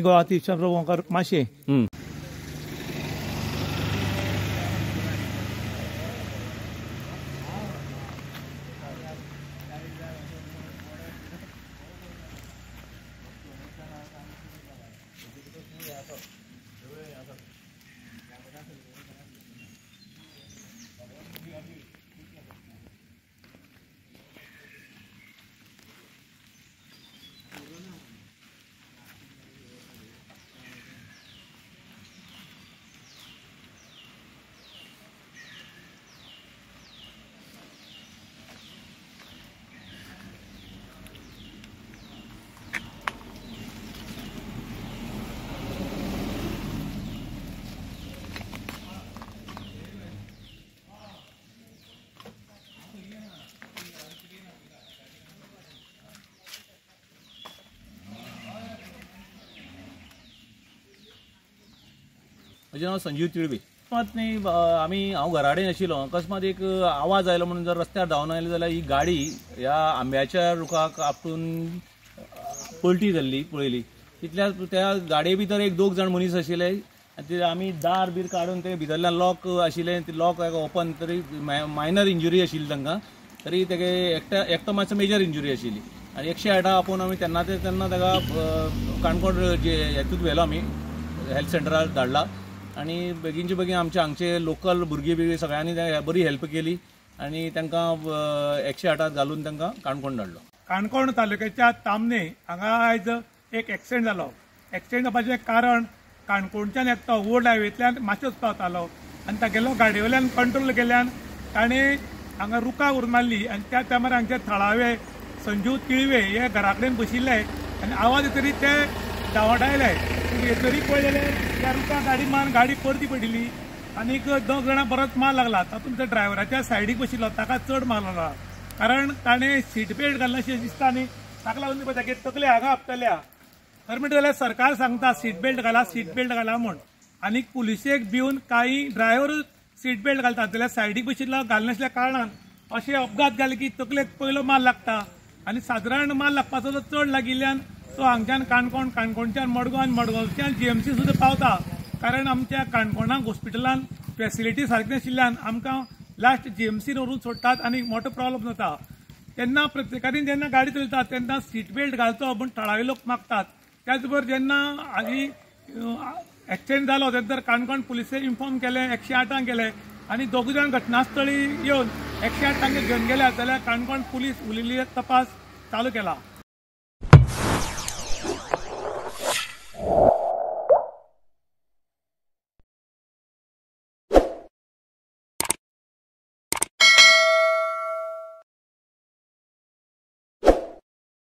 मातशें म्हजें नांव संजीव तिळबी. अकस्मात न्ही हांव घरा कडेन आशिल्लो, अकस्मात एक आवाज आयलो म्हणून जर रस्त्यार धांवन आयलो जाल्यार ही गाडी ह्या आंब्याच्या रुखाक आपटून पलटी जाल्ली पळयली. तितल्याच त्या गाडये भितर एक दोग जाण मनीस आशिल्ले आनी आमी दार बीर काडून ते भितरल्यान लॉक आशिल्लें, ते लॉक ओपन, तरी मायनर इंजुरी आशिल्ली तांकां, तरी तेगे एकटो मातसो मेजर इंजुरी आशिल्ली. आनी 108 आपोवन आमी तेन्ना ताका काणकोण हेतूंत व्हेलो, आमी हेल्थ सेंटरार धाडला. आनी बेगीनचे बेगीन आमचे हांगचे लोकल भुरगीं बी सगळ्यांनी बरी हेल्प केली आनी तांकां 108 घालून तांकां काणकोण धाडलो. काणकोण तालुक्याच्या तामणे हांगा आयज एक एक्सिडेंट जालो. एक्सिडेंट जावपाचें कारण काणकोणच्यान एकतो ओल्ड हायवेंतल्यान माशेंच पावतालो आनी तागेलो गाडये वयल्यान कंट्रोल केल्ल्यान ताणें हांगा रुखाक उरून मारली. आनी त्या टायमार हांगचे थळावे संजीव तिळवे हे घरा कडेन बशिल्ले आनी आवाज येतरी ते धांवडायले. येतरी पळयलें त्या रुखाक गाडी परती पडिल्ली आनी 2 जाणां बरोच मार लागला. तातूंत ड्रायव्हराच्या सायडीक बशिल्लो ताका चड मार लागला, कारण ताणें सीट बेल्ट घालना अशें दिसता न्ही, ताका लागून तागे तकले हांगा आपटल्या. खरें म्हणटा जाल्यार सरकार सांगता सीट बेल्ट घाला म्हूण, आनी पुलिशेक भिवन काही ड्रायव्हर सीट बेल्ट घालतात जाल्यार सायडीक बशिल्लो घालनासल्या कारणान अशे अपघात जाले की तकलेक पयलो मार लागता. आनी सादारण मार लागपाचो जो चड लागिल्ल्यान तो हांगच्यान काणकोणच्यान मडगांव आनी मडगांवच्यान GMC सुद्दां पावता, कारण आमच्या काणकोणाक हॉस्पिटलान फेसिलिटी सारकी नाशिल्ल्यान आमकां लास्ट GMCन व्हरून सोडटात आनी मोठो प्रॉब्लेम जाता. तेन्ना प्रत्येकान जेन्ना गाडी चलयतात तेन्ना सीट बेल्ट घालचो म्हूण थळावे लोक मागतात. त्याच बरोबर जेन्ना हाजी एक्सिडेंट जालो तेन्ना काणकोण पुलिसेक इन्फॉर्म केलें, 108 गेले आनी 2 जाण घटनास्थळी येवन 108 घेवन गेल्यात जाल्यार काणकोण पुलीस उरिल्ली तपास चालू केला.